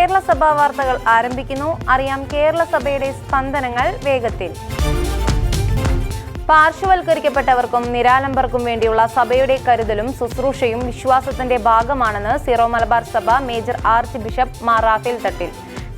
കേരള സഭാ വാർത്തകൾ ആരംഭിക്കുന്നു. അറിയാം കേരള സഭയുടെ സ്പന്ദനങ്ങൾ വേഗത്തിൽ. പാർശ്വവൽക്കരിക്കപ്പെട്ടവർക്കും നിരാലംബർക്കും വേണ്ടിയുള്ള സഭയുടെ കരുതലും ശുശ്രൂഷയും വിശ്വാസത്തിന്റെ ഭാഗമാണെന്ന് സീറോ മലബാർ സഭ major archbishop Mar Raphael Thattil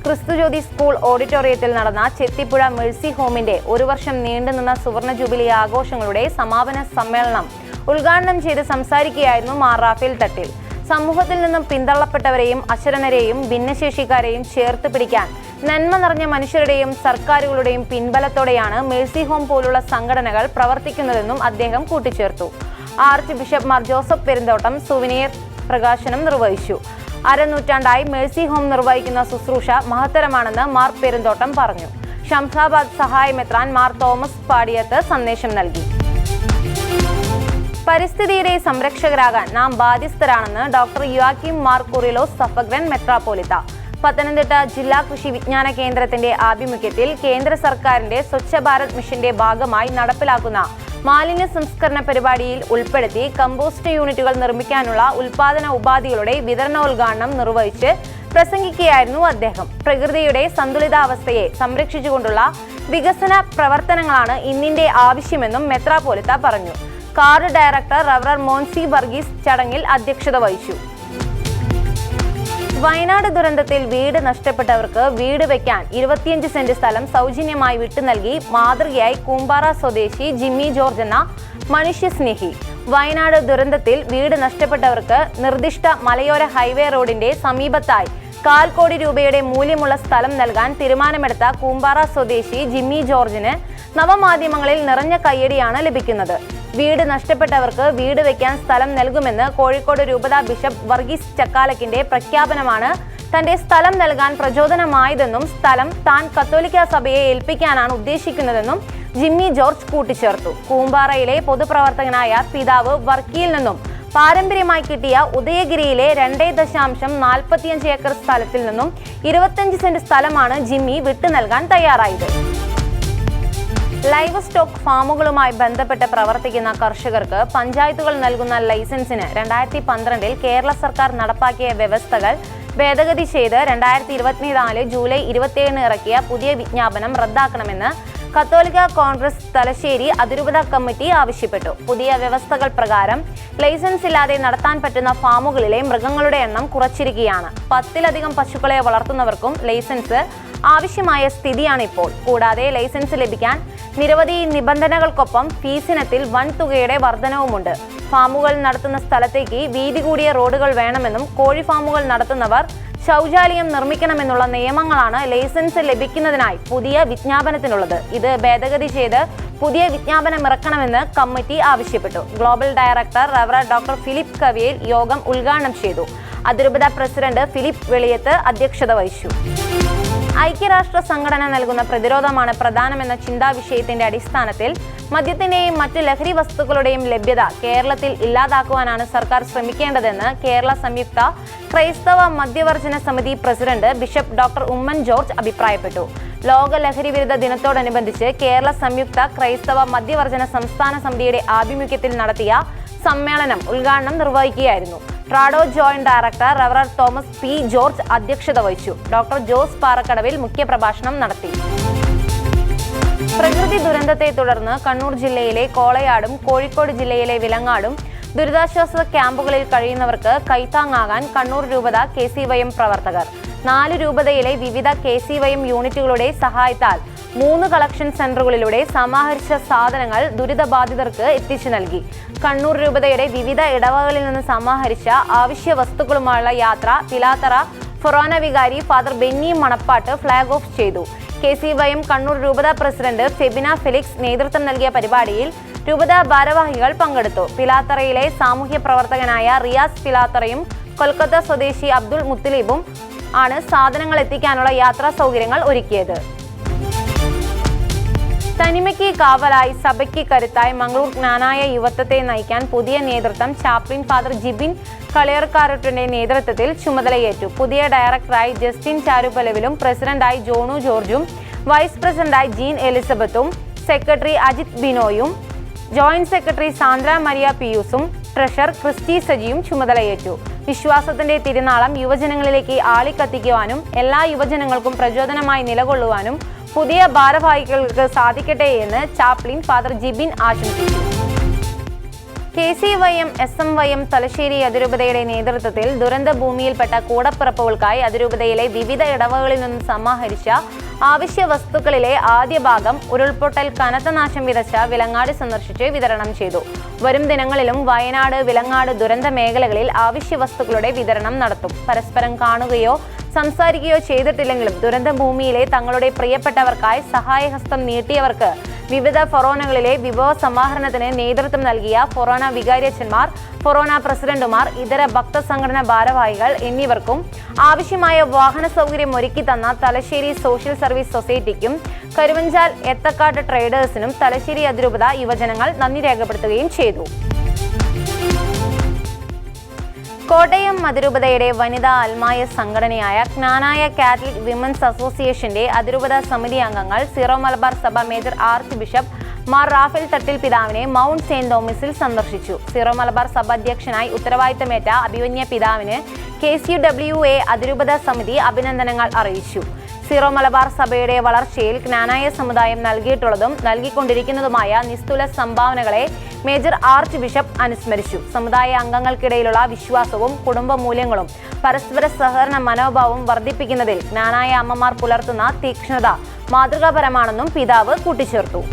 Kristujyothi school ഓഡിറ്റോറിയത്തിൽ നടന്ന ചെത്തിപ്പുഴ മേഴ്സി ഹോമിന്റെ ഒരു വർഷം നീണ്ടുനിന്ന സുവർണ ജൂബിലി ആഘോഷങ്ങളുടെ സമാപന സമ്മേളനം ഉദ്ഘാടനം ചെയ്ത് സംസാരിക്കുകയായിരുന്നു മാർ റാഫേൽ തട്ടിൽ. സമൂഹത്തിൽ നിന്നും പിന്തള്ളപ്പെട്ടവരെയും അശരണരെയും ഭിന്നശേഷിക്കാരെയും ചേർത്ത് പിടിക്കാൻ നന്മ നിറഞ്ഞ മനുഷ്യരുടെയും സർക്കാരുകളുടെയും പിൻബലത്തോടെയാണ് മേഴ്സി ഹോം പോലുള്ള സംഘടനകൾ പ്രവർത്തിക്കുന്നതെന്നും അദ്ദേഹം കൂട്ടിച്ചേർത്തു. Arch bishop Mar Joseph Perumthottam souvenir പ്രകാശനം നിർവഹിച്ചു. അരനൂറ്റാണ്ടായി മേഴ്സി ഹോം നിർവഹിക്കുന്ന ശുശ്രൂഷ മഹത്തരമാണെന്ന് മാർ പെരുന്തോട്ടം പറഞ്ഞു. ഷംസാബാദ് സഹായ മെത്രാൻ മാർ തോമസ് പാടിയത്ത് സന്ദേശം നൽകി. പരിസ്ഥിതിയുടെ സംരക്ഷകരാകാൻ നാം ബാധ്യസ്ഥരാണെന്ന് ഡോക്ടർ യുവാക്കിം മാർ കുറിലോസ് സഫഗ്രൻ മെത്രാപ്പോലിത്ത. പത്തനംതിട്ട ജില്ലാ കൃഷി വിജ്ഞാന കേന്ദ്രത്തിന്റെ ആഭിമുഖ്യത്തിൽ കേന്ദ്ര സർക്കാരിന്റെ സ്വച്ഛ ഭാരത് മിഷന്റെ ഭാഗമായി നടപ്പിലാക്കുന്ന മാലിന്യ സംസ്കരണ പരിപാടിയിൽ ഉൾപ്പെടുത്തി കമ്പോസ്റ്റ് യൂണിറ്റുകൾ നിർമ്മിക്കാനുള്ള ഉൽപാദന ഉപാധികളുടെ വിതരണോദ്ഘാടനം നിർവഹിച്ച് പ്രസംഗിക്കുകയായിരുന്നു അദ്ദേഹം. പ്രകൃതിയുടെ സന്തുലിതാവസ്ഥയെ സംരക്ഷിച്ചുകൊണ്ടുള്ള വികസന പ്രവർത്തനങ്ങളാണ് ഇന്നിന്റെ ആവശ്യമെന്നും മെത്രാപ്പോലിത്ത പറഞ്ഞു. കാർഡ് ഡയറക്ടർ റവറർ മോൻസി വർഗീസ് ചടങ്ങിൽ അധ്യക്ഷത വഹിച്ചു. വയനാട് ദുരന്തത്തിൽ വീട് നഷ്ടപ്പെട്ടവർക്ക് വീട് വയ്ക്കാൻ 25 സെന്റ് സ്ഥലം സൗജന്യമായി വിട്ടു നൽകി മാതൃകയായി കൂമ്പാറ സ്വദേശി ജിമ്മി ജോർജ് എന്ന മനുഷ്യസ്നേഹി. വയനാട് ദുരന്തത്തിൽ വീട് നഷ്ടപ്പെട്ടവർക്ക് നിർദ്ദിഷ്ട മലയോര ഹൈവേ റോഡിന്റെ സമീപത്തായി 1/4 കോടി രൂപയുടെ മൂല്യമുള്ള സ്ഥലം നൽകാൻ തീരുമാനമെടുത്ത കൂമ്പാറ സ്വദേശി ജിമ്മി ജോർജിന് നവമാധ്യമങ്ങളിൽ നിറഞ്ഞ കയ്യടിയാണ് ലഭിക്കുന്നത്. വീട് നഷ്ടപ്പെട്ടവർക്ക് വീട് വയ്ക്കാൻ സ്ഥലം നൽകുമെന്ന് കോഴിക്കോട് രൂപതാ ബിഷപ്പ് വർഗീസ് ചക്കാലക്കിന്റെ പ്രഖ്യാപനമാണ് തന്റെ സ്ഥലം നൽകാൻ പ്രചോദനമായതെന്നും സ്ഥലം താൻ കത്തോലിക്ക സഭയെ ഏൽപ്പിക്കാനാണ് ഉദ്ദേശിക്കുന്നതെന്നും ജിമ്മി ജോർജ് കൂട്ടിച്ചേർത്തു. കൂമ്പാറയിലെ പൊതുപ്രവർത്തകനായ പിതാവ് വർക്കിയിൽ നിന്നും പാരമ്പര്യമായി കിട്ടിയ ഉദയഗിരിയിലെ 2.45 ഏക്കർ സ്ഥലത്തിൽ നിന്നും 25 സെന്റ് സ്ഥലമാണ് ജിമ്മി വിട്ടു നൽകാൻ തയ്യാറായത്. ലൈവ് സ്റ്റോക്ക് ഫാമുകളുമായി ബന്ധപ്പെട്ട് പ്രവർത്തിക്കുന്ന കർഷകർക്ക് പഞ്ചായത്തുകൾ നൽകുന്ന ലൈസൻസിന് 2012 കേരള സർക്കാർ നടപ്പാക്കിയ വ്യവസ്ഥകൾ ഭേദഗതി ചെയ്ത് 2024 ജൂലൈ 27 ഇറക്കിയ പുതിയ വിജ്ഞാപനം റദ്ദാക്കണമെന്ന് കത്തോലിക്ക കോൺഗ്രസ് തലശ്ശേരി അതിരൂപത കമ്മിറ്റി ആവശ്യപ്പെട്ടു. പുതിയ വ്യവസ്ഥകൾ പ്രകാരം ലൈസൻസ് ഇല്ലാതെ നടത്താൻ പറ്റുന്ന ഫാമുകളിലെ മൃഗങ്ങളുടെ എണ്ണം കുറച്ചിരിക്കുകയാണ്. 10-ലധികം പശുക്കളെ വളർത്തുന്നവർക്കും ലൈസൻസ് ആവശ്യമായ സ്ഥിതിയാണിപ്പോൾ. കൂടാതെ ലൈസൻസ് ലഭിക്കാൻ നിരവധി നിബന്ധനകൾക്കൊപ്പം ഫീസിനത്തിൽ വൻ തുകയുടെ വർധനവുമുണ്ട്. ഫാമുകൾ നടത്തുന്ന സ്ഥലത്തേക്ക് വീതി കൂടിയ റോഡുകൾ വേണമെന്നും കോഴി ഫാമുകൾ നടത്തുന്നവർ ശൗചാലയം നിർമ്മിക്കണമെന്നുള്ള നിയമങ്ങളാണ് ലൈസൻസ് ലഭിക്കുന്നതിനായി പുതിയ വിജ്ഞാപനത്തിനുള്ളത്. ഇത് ഭേദഗതി ചെയ്ത് പുതിയ വിജ്ഞാപനം ഇറക്കണമെന്ന് കമ്മിറ്റി ആവശ്യപ്പെട്ടു. ഗ്ലോബൽ ഡയറക്ടർ റവറർ ഡോക്ടർ ഫിലിപ്പ് കവിയേൽ യോഗം ഉദ്ഘാടനം ചെയ്തു. അതിരൂപത പ്രസിഡന്റ് ഫിലിപ്പ് വെളിയത്ത് അധ്യക്ഷത വഹിച്ചു. ഐക്യരാഷ്ട്ര സംഘടന നൽകുന്ന പ്രതിരോധമാണ് പ്രധാനമെന്ന ചിന്താവിഷയത്തിന്റെ അടിസ്ഥാനത്തിൽ മദ്യത്തിന്റെയും മറ്റ് ലഹരി വസ്തുക്കളുടെയും ലഭ്യത കേരളത്തിൽ ഇല്ലാതാക്കുവാനാണ് സർക്കാർ ശ്രമിക്കേണ്ടതെന്ന് കേരള സംയുക്ത ക്രൈസ്തവ മദ്യവർജന സമിതി president bishop doctor Oommen George അഭിപ്രായപ്പെട്ടു. ലോക ലഹരി വിരുദ്ധ ദിനത്തോടനുബന്ധിച്ച് കേരള സംയുക്ത ക്രൈസ്തവ മദ്യവർജന സംസ്ഥാന സമിതിയുടെ ആഭിമുഖ്യത്തിൽ നടത്തിയ സമ്മേളനം ഉദ്ഘാടനം നിർവഹിക്കുകയായിരുന്നു. ട്രാഡോ ജോയിന്റ് ഡയറക്ടർ റവറർ തോമസ് പി ജോർജ് അധ്യക്ഷത വഹിച്ചു. ഡോക്ടർ ജോസ് പാറക്കടവിൽ മുഖ്യപ്രഭാഷണം നടത്തി. പ്രകൃതി ദുരന്തത്തെ തുടർന്ന് കണ്ണൂർ ജില്ലയിലെ കോളയാടും കോഴിക്കോട് ജില്ലയിലെ വിലങ്ങാടും ദുരിതാശ്വാസ ക്യാമ്പുകളിൽ കഴിയുന്നവർക്ക് കൈത്താങ്ങാകാൻ കണ്ണൂർ രൂപത KCYM പ്രവർത്തകർ 4 രൂപതയിലെ വിവിധ KCYM യൂണിറ്റുകളുടെ സഹായത്താൽ 3 കളക്ഷൻ സെന്ററുകളിലൂടെ സമാഹരിച്ച സാധനങ്ങൾ ദുരിതബാധിതർക്ക് എത്തിച്ചു നൽകി. കണ്ണൂർ രൂപതയുടെ വിവിധ ഇടവകളിൽ നിന്ന് സമാഹരിച്ച ആവശ്യ വസ്തുക്കളുമായുള്ള യാത്ര പിലാത്തറ ഫൊറോന വികാരി father Benny Manappattu flag off ചെയ്തു. KCYM കണ്ണൂർ രൂപത പ്രസിഡന്റ് ഫെബിന ഫെലിക്സ് നേതൃത്വം നൽകിയ പരിപാടിയിൽ രൂപത ഭാരവാഹികൾ പങ്കെടുത്തു. പിലാത്തറയിലെ സാമൂഹ്യ പ്രവർത്തകനായ റിയാസ് പിലാത്തറയും കൊൽക്കത്ത സ്വദേശി അബ്ദുൾ മുത്തലീബും ആണ് സാധനങ്ങൾ എത്തിക്കാനുള്ള യാത്രാ സൗകര്യങ്ങൾ ഒരുക്കിയത്. തനിമയ്ക്ക് കാവലായി സഭയ്ക്ക് കരുത്തായി മംഗളൂർ ജ്ഞാനായ യുവത്വത്തെ നയിക്കാൻ പുതിയ നേതൃത്വം ചാപ്ലിൻ ഫാദർ ജിബിൻ കളിയർക്കാരട്ടിന്റെ നേതൃത്വത്തിൽ ചുമതലയേറ്റു. പുതിയ ഡയറക്ടറായി ജസ്റ്റിൻ ചാരുപലവിലും പ്രസിഡന്റായി ജോണു ജോർജും വൈസ് പ്രസിഡന്റായി ജീൻ എലിസബത്തും സെക്രട്ടറി അജിത് ബിനോയും ജോയിന്റ് സെക്രട്ടറി സാന്ദ്ര മരിയ പിയൂസും ട്രഷറർ ക്രിസ്റ്റി സജിയും ചുമതലയേറ്റു. വിശ്വാസത്തിന്റെ തിരുനാളം യുവജനങ്ങളിലേക്ക് ആളിക്കത്തിക്കുവാനും എല്ലാ യുവജനങ്ങൾക്കും പ്രചോദനമായി നിലകൊള്ളുവാനും പുതിയ ഭാരവാഹികൾക്ക് സാധിക്കട്ടെ എന്ന് ചാപ്ലിൻ ഫാദർ ജിബിൻ ആശംസിച്ചു. KCYM SMYM തലശ്ശേരി അതിരൂപതയുടെ നേതൃത്വത്തിൽ ദുരന്ത ഭൂമിയിൽപ്പെട്ട കൂടപ്പിറപ്പുകൾക്കായി അതിരൂപതയിലെ വിവിധ ഇടവകളിൽ നിന്നും സമാഹരിച്ച ആവശ്യ വസ്തുക്കളിലെ ആദ്യ ഭാഗം ഉരുൾപൊട്ടൽ കനത്ത നാശം വിതച്ച വിലങ്ങാട് സന്ദർശിച്ച് വിതരണം ചെയ്തു. വരും ദിനങ്ങളിലും വയനാട്, വിലങ്ങാട് ദുരന്ത മേഖലകളിൽ ആവശ്യ വസ്തുക്കളുടെ വിതരണം നടത്തും. പരസ്പരം കാണുകയോ സംസാരിക്കുകയോ ചെയ്തിട്ടില്ലെങ്കിലും ദുരന്ത ഭൂമിയിലെ തങ്ങളുടെ പ്രിയപ്പെട്ടവർക്കായി സഹായഹസ്തം നീട്ടിയവർക്ക് വിവിധ ഫൊറോനകളിലെ വിഭവ സമാഹരണത്തിന് നേതൃത്വം നൽകിയ ഫൊറോന വികാരിയച്ചന്മാർ, ഫൊറോന പ്രസിഡന്റുമാർ, ഇതര ഭക്തസംഘടന ഭാരവാഹികൾ എന്നിവർക്കും ആവശ്യമായ വാഹന സൗകര്യം ഒരുക്കി തന്ന തലശ്ശേരി സോഷ്യൽ സർവീസ് സൊസൈറ്റിക്കും കരുവഞ്ചാൽ എത്തക്കാട്ട് ട്രേഡേഴ്സിനും തലശ്ശേരി അതിരൂപത യുവജനങ്ങൾ നന്ദി രേഖപ്പെടുത്തുകയും ചെയ്തു. കോട്ടയം അതിരൂപതയുടെ വനിതാ അൽമായ സംഘടനയായ ജ്ഞാനായ കാത്തലിക് വിമൻസ് അസോസിയേഷന്റെ അതിരൂപത സമിതി അംഗങ്ങൾ സീറോ മലബാർ സഭ major archbishop Mar Raphael Thattil പിതാവിനെ മൗണ്ട് സെന്റ് തോമസിൽ സന്ദർശിച്ചു. സീറോ മലബാർ സഭ അധ്യക്ഷനായി ഉത്തരവാദിത്തമേറ്റ അഭിമന്യ പിതാവിന് KCWA അതിരൂപത സമിതി അഭിനന്ദനങ്ങൾ അറിയിച്ചു. സീറോ മലബാർ സഭയുടെ വളർച്ചയിൽ ജ്ഞാനായ സമുദായം നൽകിയിട്ടുള്ളതും നൽകിക്കൊണ്ടിരിക്കുന്നതുമായ നിസ്തുല സംഭാവനകളെ മേജർ ആർച്ച് ബിഷപ്പ് അനുസ്മരിച്ചു. സമുദായ അംഗങ്ങൾക്കിടയിലുള്ള വിശ്വാസവും കുടുംബ മൂല്യങ്ങളും പരസ്പര സഹകരണ മനോഭാവവും വർദ്ധിപ്പിക്കുന്നതിൽ ജ്ഞാനായ അമ്മമാർ പുലർത്തുന്ന തീക്ഷ്ണത മാതൃകാപരമാണെന്നും പിതാവ് കൂട്ടിച്ചേർത്തു.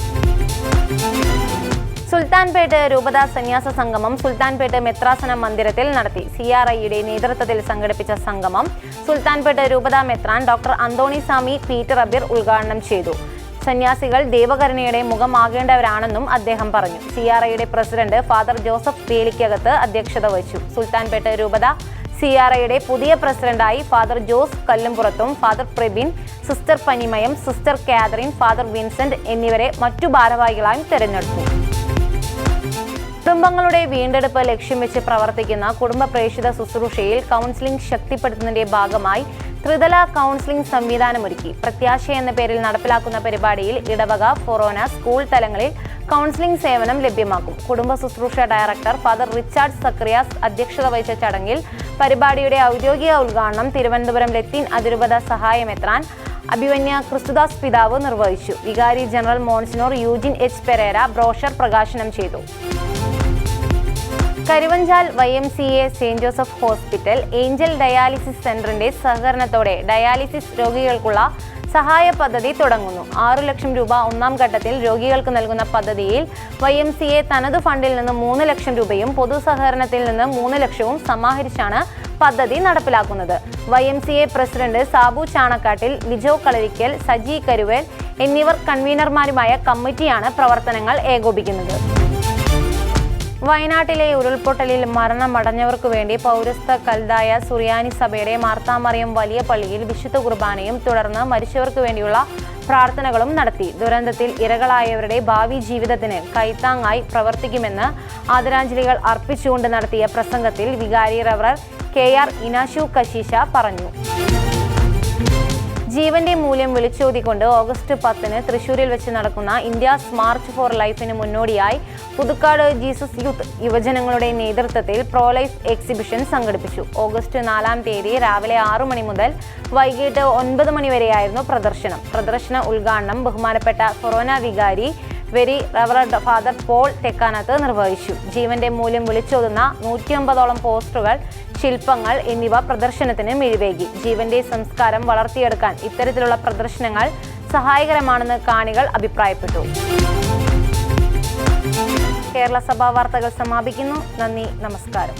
സുൽത്താൻപേട്ട് രൂപത സന്യാസ സംഗമം സുൽത്താൻപേട്ട് മെത്രാസന മന്ദിരത്തിൽ നടത്തി. CRIയുടെ നേതൃത്വത്തിൽ സംഘടിപ്പിച്ച സംഗമം സുൽത്താൻപേട്ട് രൂപത മെത്രാൻ doctor Anthony Sami Peter Abir ഉദ്ഘാടനം ചെയ്തു. സന്യാസികൾ ദൈവകരുണയുടെ മുഖമാകേണ്ടവരാണെന്നും അദ്ദേഹം പറഞ്ഞു. CRIയുടെ പ്രസിഡന്റ് ഫാദർ ജോസഫ് വേലിക്കകത്ത് അധ്യക്ഷത വഹിച്ചു. സുൽത്താൻപേട്ട് രൂപത CRIയുടെ പുതിയ പ്രസിഡന്റായി ഫാദർ ജോസ് കല്ലുംപുറത്തും, father Prabin, sister Panimayam, sister Catherine, father Vincent എന്നിവരെ മറ്റു ഭാരവാഹികളായും തെരഞ്ഞെടുത്തു. കുടുംബങ്ങളുടെ വീണ്ടെടുപ്പ് ലക്ഷ്യം വെച്ച് പ്രവർത്തിക്കുന്ന കുടുംബ പ്രേക്ഷിത ശുശ്രൂഷയിൽ കൗൺസിലിംഗ് ശക്തിപ്പെടുത്തുന്നതിന്റെ ഭാഗമായി ത്രിതല കൗൺസിലിംഗ് സംവിധാനമൊരുക്കി. പ്രത്യാശ എന്ന പേരിൽ നടപ്പിലാക്കുന്ന പരിപാടിയിൽ ഇടവക, ഫൊറോന, സ്കൂൾ തലങ്ങളിൽ കൗൺസിലിംഗ് സേവനം ലഭ്യമാക്കും. കുടുംബ ശുശ്രൂഷ ഡയറക്ടർ ഫാദർ റിച്ചാർഡ് സക്രിയാസ് അധ്യക്ഷത വഹിച്ച ചടങ്ങിൽ പരിപാടിയുടെ ഔദ്യോഗിക ഉദ്ഘാടനം തിരുവനന്തപുരം ലത്തീൻ അതിരൂപത സഹായമെത്രാൻ അഭിമന്യ ക്രിസ്തുദാസ് പിതാവ് നിർവഹിച്ചു. വികാരി ജനറൽ മോൺസിനോർ യൂജിൻ H. പെരേര ബ്രോഷർ പ്രകാശനം ചെയ്തു. Karuvanchal YMCA saint Joseph hospital Angel dialysis സെന്ററിന്റെ സഹകരണത്തോടെ ഡയാലിസിസ് രോഗികൾക്കുള്ള സഹായ പദ്ധതി തുടങ്ങുന്നു. 6 ലക്ഷം രൂപ ഒന്നാം ഘട്ടത്തിൽ രോഗികൾക്ക് നൽകുന്ന പദ്ധതിയിൽ YMCA തനത് ഫണ്ടിൽ നിന്ന് 3 ലക്ഷം രൂപയും പൊതു സഹകരണത്തിൽ നിന്ന് 3 ലക്ഷവും സമാഹരിച്ചാണ് പദ്ധതി നടപ്പിലാക്കുന്നത്. YMCA പ്രസിഡന്റ് സാബു ചാണക്കാട്ടിൽ, ലിജോ കളരിക്കൽ, സജി കരുവേൽ എന്നിവർ കൺവീനർമാരുമായ കമ്മിറ്റിയാണ് പ്രവർത്തനങ്ങൾ ഏകോപിക്കുന്നത്. വയനാട്ടിലെ ഉരുൾപൊട്ടലിൽ മരണമടഞ്ഞവർക്കു വേണ്ടി പൗരസ്ത്യ കൽദായ സുറിയാനി സഭയുടെ മാർത്താമറിയം വലിയ പള്ളിയിൽ വിശുദ്ധ കുർബാനയും തുടർന്ന് മരിച്ചവർക്ക് വേണ്ടിയുള്ള പ്രാർത്ഥനകളും നടത്തി. ദുരന്തത്തിൽ ഇരകളായവരുടെ ഭാവി ജീവിതത്തിന് കൈത്താങ്ങായി പ്രവർത്തിക്കുമെന്ന് ആദരാഞ്ജലികൾ അർപ്പിച്ചുകൊണ്ട് നടത്തിയ പ്രസംഗത്തിൽ വികാരി റവറർ KR ഇനാശു കശീശ പറഞ്ഞു. ജീവന്റെ മൂല്യം വിളിച്ചോതിക്കൊണ്ട് ഓഗസ്റ്റ് 10-ന് തൃശൂരിൽ വെച്ച് നടക്കുന്ന ഇന്ത്യാസ് മാർച്ച് ഫോർ ലൈഫിന് മുന്നോടിയായി പുതുക്കാട് ജീസസ് യൂത്ത് യുവജനങ്ങളുടെ നേതൃത്വത്തിൽ പ്രോ ലൈഫ് എക്സിബിഷൻ സംഘടിപ്പിച്ചു. ഓഗസ്റ്റ് 4-ാം തീയതി രാവിലെ 6 മണി മുതൽ വൈകിട്ട് 9 മണി വരെയായിരുന്നു പ്രദർശനം. പ്രദർശന ഉദ്ഘാടനം ബഹുമാനപ്പെട്ട ഫൊറോന വികാരി വെരി റവറൻഡ് ഫാദർ പോൾ തെക്കാനത്ത് നിർവഹിച്ചു. ജീവന്റെ മൂല്യം വിളിച്ചോതുന്ന 150ഓളം പോസ്റ്ററുകൾ, ശില്പങ്ങൾ എന്നിവ പ്രദർശനത്തിന് മിഴിവേകി. ജീവന്റെ സംസ്കാരം വളർത്തിയെടുക്കാൻ ഇത്തരത്തിലുള്ള പ്രദർശനങ്ങൾ സഹായകരമാണെന്ന് കാണികൾ അഭിപ്രായപ്പെട്ടു. കേരള സഭാ വാർത്തകൾ സമാപിക്കുന്നു. നന്ദി, നമസ്കാരം.